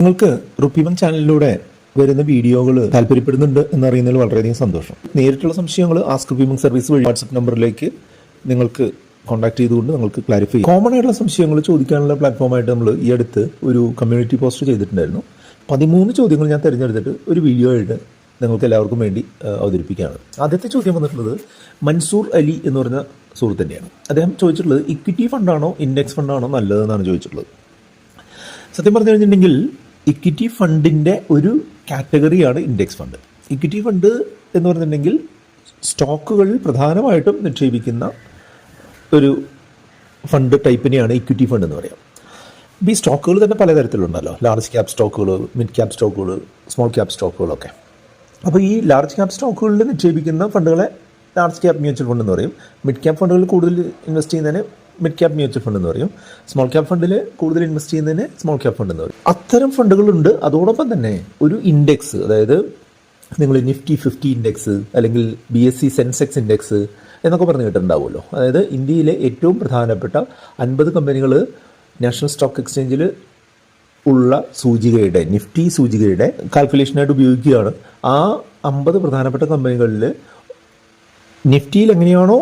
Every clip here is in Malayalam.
നിങ്ങൾക്ക് റുപ്പിമൻ ചാനലിലൂടെ വരുന്ന വീഡിയോകൾ താല്പര്യപ്പെടുന്നുണ്ട് എന്നറിയുന്നതിൽ വളരെയധികം സന്തോഷം. നേരിട്ടുള്ള സംശയങ്ങൾ ആസ്ക് റുപ്പിമൻ സർവീസ് വഴി വാട്സപ്പ് നമ്പറിലേക്ക് നിങ്ങൾക്ക് കോൺടാക്ട് ചെയ്തുകൊണ്ട് നിങ്ങൾക്ക് ക്ലാരിഫൈ ചെയ്യാം. കോമൺ ആയിട്ടുള്ള സംശയങ്ങൾ ചോദിക്കാനുള്ള പ്ലാറ്റ്ഫോമായിട്ട് നമ്മൾ ഈ അടുത്ത് ഒരു കമ്മ്യൂണിറ്റി പോസ്റ്റ് ചെയ്തിട്ടുണ്ടായിരുന്നു. 13 ചോദ്യങ്ങൾ ഞാൻ തിരഞ്ഞെടുത്തിട്ട് ഒരു വീഡിയോ ആയിട്ട് നിങ്ങൾക്ക് എല്ലാവർക്കും വേണ്ടി അവതരിപ്പിക്കുകയാണ്. ആദ്യത്തെ ചോദ്യം വന്നിട്ടുള്ളത് മൻസൂർ അലി എന്ന് പറഞ്ഞ സുഹൃത്തിൻ്റെയാണ്. അദ്ദേഹം ചോദിച്ചിട്ടുള്ളത് ഇക്വിറ്റി ഫണ്ടാണോ ഇൻഡെക്സ് ഫണ്ടാണോ നല്ലതെന്നാണ് ചോദിച്ചിട്ടുള്ളത്. സത്യം പറഞ്ഞു കഴിഞ്ഞിട്ടുണ്ടെങ്കിൽ ഇക്വിറ്റി ഫണ്ടിൻ്റെ ഒരു കാറ്റഗറിയാണ് ഇൻഡെക്സ് ഫണ്ട്. ഇക്വിറ്റി ഫണ്ട് എന്ന് പറഞ്ഞിട്ടുണ്ടെങ്കിൽ സ്റ്റോക്കുകളിൽ പ്രധാനമായിട്ടും നിക്ഷേപിക്കുന്ന ഒരു ഫണ്ട് ടൈപ്പിനെയാണ് ഇക്വിറ്റി ഫണ്ട് എന്ന് പറയാം. ഈ സ്റ്റോക്കുകൾ തന്നെ പലതരത്തിലുണ്ടല്ലോ. ലാർജ് ക്യാപ് സ്റ്റോക്കുകൾ, മിഡ് ക്യാപ് സ്റ്റോക്കുകൾ, സ്മോൾ ക്യാപ് സ്റ്റോക്കുകളൊക്കെ. അപ്പോൾ ഈ ലാർജ് ക്യാപ് സ്റ്റോക്കുകളിൽ നിക്ഷേപിക്കുന്ന ഫണ്ടുകളെ ലാർജ് ക്യാപ് മ്യൂച്വൽ ഫണ്ട് എന്ന് പറയും. മിഡ് ക്യാപ് ഫണ്ടുകളിൽ കൂടുതൽ ഇൻവെസ്റ്റ് ചെയ്യുന്നതിന് മിഡ് ക്യാപ് മ്യൂച്വൽ ഫണ്ട് എന്ന് പറയും. സ്മോൾ ക്യാപ് ഫണ്ടിൽ കൂടുതൽ ഇൻവെസ്റ്റ് ചെയ്യുന്നതിന് സ്മോൾ ക്യാപ് ഫണ്ട് എന്ന് പറയും. അത്തരം ഫണ്ടുകളുണ്ട്. അതോടൊപ്പം തന്നെ ഒരു ഇൻഡെക്സ്, അതായത് നിങ്ങൾ നിഫ്റ്റി 50 ഇൻഡെക്സ് അല്ലെങ്കിൽ BSE സെൻസെക്സ് ഇൻഡെക്സ് എന്നൊക്കെ പറഞ്ഞു കേട്ടിട്ടുണ്ടാവുമല്ലോ. അതായത് ഇന്ത്യയിലെ ഏറ്റവും പ്രധാനപ്പെട്ട 50 കമ്പനികൾ നാഷണൽ സ്റ്റോക്ക് എക്സ്ചേഞ്ചിൽ ഉള്ള സൂചികയുടെ, നിഫ്റ്റി സൂചികയുടെ കാൽക്കുലേഷനായിട്ട് ഉപയോഗിക്കുകയാണ്. ആ 50 പ്രധാനപ്പെട്ട കമ്പനികളിൽ നിഫ്റ്റിയിൽ എങ്ങനെയാണോ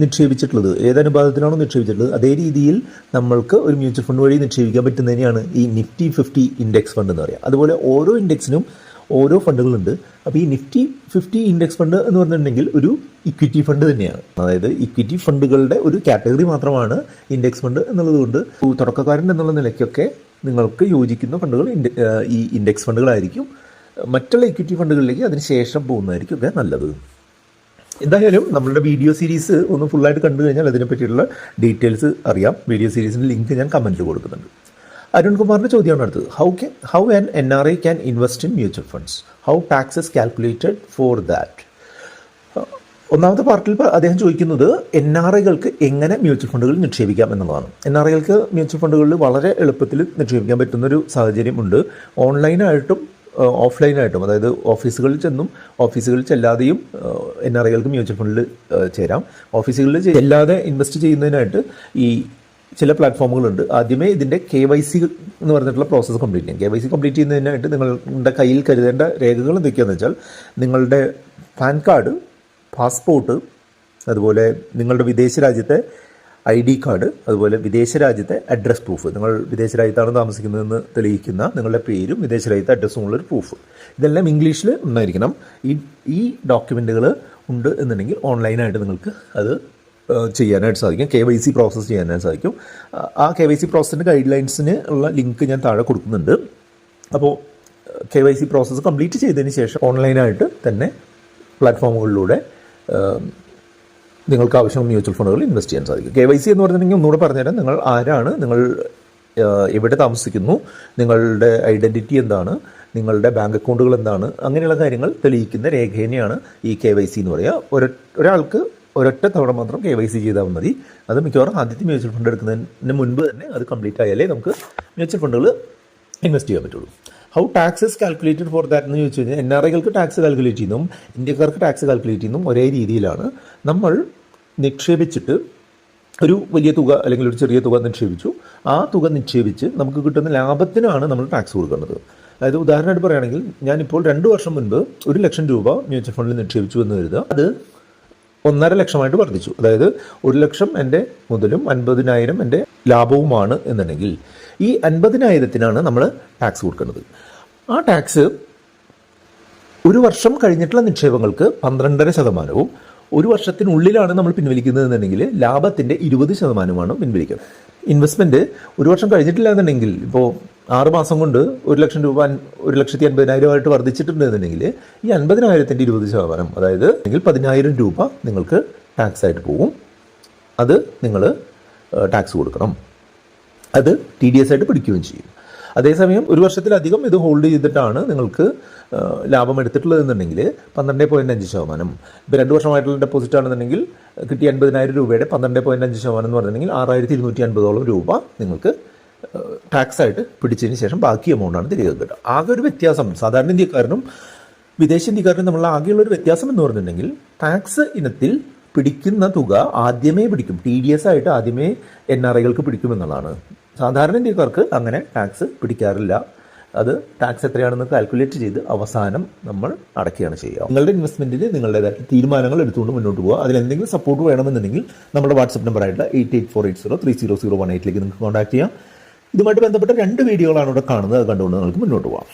നിക്ഷേപിച്ചിട്ടുള്ളത്, ഏതനുപാതത്തിലാണോ നിക്ഷേപിച്ചിട്ടുള്ളത്, അതേ രീതിയിൽ നമ്മൾക്ക് ഒരു മ്യൂച്വൽ ഫണ്ട് വഴി നിക്ഷേപിക്കാൻ പറ്റുന്നതിനെയാണ് ഈ നിഫ്റ്റി 50 ഇൻഡെക്സ് ഫണ്ട് എന്ന് പറയുക. അതുപോലെ ഓരോ ഇൻഡെക്സിനും ഓരോ ഫണ്ടുകളുണ്ട്. അപ്പോൾ ഈ നിഫ്റ്റി 50 ഇൻഡെക്സ് ഫണ്ട് എന്ന് പറഞ്ഞിട്ടുണ്ടെങ്കിൽ ഒരു ഇക്വിറ്റി ഫണ്ട് തന്നെയാണ്. അതായത് ഇക്വിറ്റി ഫണ്ടുകളുടെ ഒരു കാറ്റഗറി മാത്രമാണ് ഇൻഡെക്സ് ഫണ്ട് എന്നുള്ളതുകൊണ്ട് തുടക്കക്കാരൻ എന്നുള്ള നിലയ്ക്കൊക്കെ നിങ്ങൾക്ക് യോജിക്കുന്ന ഫണ്ടുകൾ ഈ ഇൻഡെക്സ് ഫണ്ടുകളായിരിക്കും. മറ്റുള്ള ഇക്വിറ്റി ഫണ്ടുകളിലേക്ക് അതിന് ശേഷം പോകുന്നതായിരിക്കും ഒക്കെ നല്ലത്. എന്തായാലും നമ്മളുടെ വീഡിയോ സീരീസ് ഒന്ന് ഫുള്ളായിട്ട് കണ്ടു കഴിഞ്ഞാൽ അതിനെപ്പറ്റിയുള്ള ഡീറ്റെയിൽസ് അറിയാം. വീഡിയോ സീരീസിൻ്റെ ലിങ്ക് ഞാൻ കമൻറ്റിൽ കൊടുക്കുന്നുണ്ട്. അരുൺ കുമാറിൻ്റെ ചോദ്യമാണ് അടുത്തത്. How an NRI can invest in mutual funds, how taxes calculated for that. ഒന്നാമത്തെ പാർട്ടിൽ അദ്ദേഹം ചോദിക്കുന്നത് NRIകൾക്ക് എങ്ങനെ മ്യൂച്വൽ ഫണ്ടുകളിൽ നിക്ഷേപിക്കാം എന്നുള്ളതാണ്. NRIകൾക്ക് മ്യൂച്വൽ ഫണ്ടുകളിൽ വളരെ എളുപ്പത്തിൽ നിക്ഷേപിക്കാൻ പറ്റുന്നൊരു സാഹചര്യം ഉണ്ട്. ഓൺലൈനായിട്ടും ഓഫ്ലൈനായിട്ടും, അതായത് ഓഫീസുകളിൽ ചെന്നും ഓഫീസുകളിൽ ചെല്ലാതെയും NRIകൾക്ക് മ്യൂച്വൽ ഫണ്ടിൽ ചേരാം. ഓഫീസുകളിൽ ചെല്ലാതെ ഇൻവെസ്റ്റ് ചെയ്യുന്നതിനായിട്ട് ഈ ചില പ്ലാറ്റ്ഫോമുകളുണ്ട്. ആദ്യമേ ഇതിൻ്റെ KYC എന്ന് പറഞ്ഞിട്ടുള്ള പ്രോസസ്സ് കംപ്ലീറ്റ് ചെയ്യും. KYC കംപ്ലീറ്റ് ചെയ്യുന്നതിനായിട്ട് നിങ്ങളുടെ കയ്യിൽ കരുതേണ്ട രേഖകൾ എന്തൊക്കെയാണെന്ന് വെച്ചാൽ നിങ്ങളുടെ പാൻ കാർഡ്, പാസ്പോർട്ട്, അതുപോലെ നിങ്ങളുടെ വിദേശ രാജ്യത്തെ ID കാർഡ്, അതുപോലെ വിദേശ രാജ്യത്തെ അഡ്രസ് പ്രൂഫ്, നിങ്ങൾ വിദേശ രാജ്യത്താണ് താമസിക്കുന്നതെന്ന് തെളിയിക്കുന്ന നിങ്ങളുടെ പേരും വിദേശ രാജ്യത്തെ അഡ്രസ്സും ഉള്ളൊരു പ്രൂഫ്, ഇതെല്ലാം ഇംഗ്ലീഷിൽ ഉണ്ടായിരിക്കണം. ഈ ഡോക്യുമെൻറ്റുകൾ ഉണ്ട് എന്നുണ്ടെങ്കിൽ ഓൺലൈനായിട്ട് നിങ്ങൾക്ക് അത് ചെയ്യാനായിട്ട് സാധിക്കും. KYC പ്രോസസ്സ് ചെയ്യാനായിട്ട് സാധിക്കും. ആ KYC പ്രോസസ്സിൻ്റെ ഗൈഡ് ലൈൻസിന് ഉള്ള ലിങ്ക് ഞാൻ താഴെ കൊടുക്കുന്നുണ്ട്. അപ്പോൾ KYC പ്രോസസ്സ് കംപ്ലീറ്റ് ചെയ്തതിന് ശേഷം ഓൺലൈനായിട്ട് തന്നെ പ്ലാറ്റ്ഫോമുകളിലൂടെ നിങ്ങൾക്ക് ആവശ്യം മ്യൂച്വൽ ഫണ്ടുകൾ ഇൻവെസ്റ്റ് ചെയ്യാൻ സാധിക്കും. KYC എന്ന് പറഞ്ഞിട്ടുണ്ടെങ്കിൽ ഒന്നുകൂടെ പറഞ്ഞുതരാം. നിങ്ങൾ ആരാണ്, നിങ്ങൾ എവിടെ താമസിക്കുന്നു, നിങ്ങളുടെ ഐഡൻറ്റിറ്റി എന്താണ്, നിങ്ങളുടെ ബാങ്ക് അക്കൗണ്ടുകൾ എന്താണ്, അങ്ങനെയുള്ള കാര്യങ്ങൾ തെളിയിക്കുന്ന രേഖേനെയാണ് ഈ KYC എന്ന് പറയുക. ഒരാൾക്ക് ഒരൊറ്റ തവണ മാത്രം KYC ചെയ്താൽ മതി. അത് മിക്കവാറും ആദ്യത്തെ മ്യൂച്വൽ ഫണ്ട് എടുക്കുന്നതിന് മുൻപ് തന്നെ അത് കംപ്ലീറ്റ് ആയാലേ നമുക്ക് മ്യൂച്വൽ ഫണ്ടുകൾ ഇൻവെസ്റ്റ് ചെയ്യാൻ പറ്റുള്ളൂ. How taxes calculated for that എന്ന് ചോദിച്ചു കഴിഞ്ഞാൽ NRIകൾക്ക് ടാക്സ് കാൽക്കുലേറ്റ് ചെയ്യുന്നതും ഇന്ത്യക്കാർക്ക് ടാക്സ് കാൽക്കുലേറ്റ് ചെയ്യുന്നതും ഒരേ രീതിയിലാണ്. നമ്മൾ നിക്ഷേപിച്ചിട്ട് ഒരു വലിയ തുക അല്ലെങ്കിൽ ഒരു ചെറിയ തുക നിക്ഷേപിച്ചു, ആ തുക നിക്ഷേപിച്ച് നമുക്ക് കിട്ടുന്ന ലാഭത്തിനാണ് നമ്മൾ ടാക്സ് കൊടുക്കുന്നത്. അതായത് ഉദാഹരണമായിട്ട് പറയുകയാണെങ്കിൽ ഞാനിപ്പോൾ 2 വർഷം മുൻപ് 1 ലക്ഷം രൂപ മ്യൂച്വൽ ഫണ്ടിൽ നിക്ഷേപിച്ചു എന്ന് കരുതുക. അത് 1.5 ലക്ഷമായിട്ട് വർദ്ധിച്ചു. അതായത് 1 ലക്ഷം എൻ്റെ മുതലും 50,000 എൻ്റെ ലാഭവുമാണ് എന്നുണ്ടെങ്കിൽ ഈ 50,000-ത്തിനാണ് നമ്മൾ ടാക്സ് കൊടുക്കുന്നത്. ആ ടാക്സ് ഒരു വർഷം കഴിഞ്ഞിട്ടുള്ള നിക്ഷേപങ്ങൾക്ക് 12.5%, ഒരു വർഷത്തിനുള്ളിലാണ് നമ്മൾ പിൻവലിക്കുന്നതെന്നുണ്ടെങ്കിൽ ലാഭത്തിൻ്റെ 20%മാണ് പിൻവലിക്കുക. ഇൻവെസ്റ്റ്മെൻറ്റ് ഒരു വർഷം കഴിഞ്ഞിട്ടില്ല എന്നുണ്ടെങ്കിൽ, ഇപ്പോൾ 6 മാസം കൊണ്ട് 1 ലക്ഷം രൂപ 1,50,000 വർദ്ധിച്ചിട്ടുണ്ട് എന്നുണ്ടെങ്കിൽ ഈ 50,000-ൻ്റെ 20%, അതായത് 10,000 രൂപ നിങ്ങൾക്ക് ടാക്സ് ആയിട്ട് പോകും. അത് നിങ്ങൾ ടാക്സ് കൊടുക്കണം. അത് TDS ആയിട്ട് പിടിക്കുകയും ചെയ്യും. അതേസമയം ഒരു വർഷത്തിലധികം ഇത് ഹോൾഡ് ചെയ്തിട്ടാണ് നിങ്ങൾക്ക് ലാഭം എടുത്തിട്ടുള്ളതെന്നുണ്ടെങ്കിൽ 12.5%. ഇപ്പോൾ 2 വർഷമായിട്ടുള്ള ഡെപ്പോസിറ്റ് ആണെന്നുണ്ടെങ്കിൽ കിട്ടിയ 50,000 രൂപയുടെ 12.5% എന്ന് പറഞ്ഞിട്ടുണ്ടെങ്കിൽ 6,250 രൂപ നിങ്ങൾക്ക് ടാക്സ് ആയിട്ട് പിടിച്ചതിന് ശേഷം ബാക്കി എമൗണ്ടാണ് തിരികെ കിട്ടുക. ആകെ ഒരു വ്യത്യാസം സാധാരണ ഇന്ത്യക്കാരനും വിദേശ ഇന്ത്യക്കാരനും തമ്മിലുള്ള ആകെയുള്ളൊരു വ്യത്യാസം എന്ന് പറഞ്ഞിട്ടുണ്ടെങ്കിൽ ടാക്സ് ഇനത്തിൽ പിടിക്കുന്ന തുക ആദ്യമേ പിടിക്കും, TDS ആയിട്ട് ആദ്യമേ NRIകൾക്ക് പിടിക്കുമെന്നുള്ളതാണ്. സാധാരണ ഇന്ത്യക്കാർക്ക് അങ്ങനെ ടാക്സ് പിടിക്കാറില്ല അത് ടാക്സ് എത്രയാണെന്ന് കാൽക്കുലേറ്റ് ചെയ്ത് അവസാനം നമ്മൾ അടയ്ക്കുകയാണ് ചെയ്യുക. നിങ്ങളുടെ ഇൻവെസ്റ്റ്മെന്റിൽ നിങ്ങളുടേതായിട്ട് തീരുമാനങ്ങൾ എടുത്തുകൊണ്ട് മുന്നോട്ട് പോകുക. അതിലെന്തെങ്കിലും സപ്പോർട്ട് വേണമെന്നുണ്ടെങ്കിൽ നമ്മുടെ വാട്സ്ആപ്പ് നമ്പറായിട്ടുള്ള 8848030018 നിങ്ങൾക്ക് കോൺടാക്ട് ചെയ്യാം. ഇതുമായിട്ട് ബന്ധപ്പെട്ട 2 വീഡിയോകളാണ് ഇവിടെ കാണുന്നത്. അത് കണ്ടുകൊണ്ട് നിങ്ങൾക്ക് മുന്നോട്ട് പോകാം.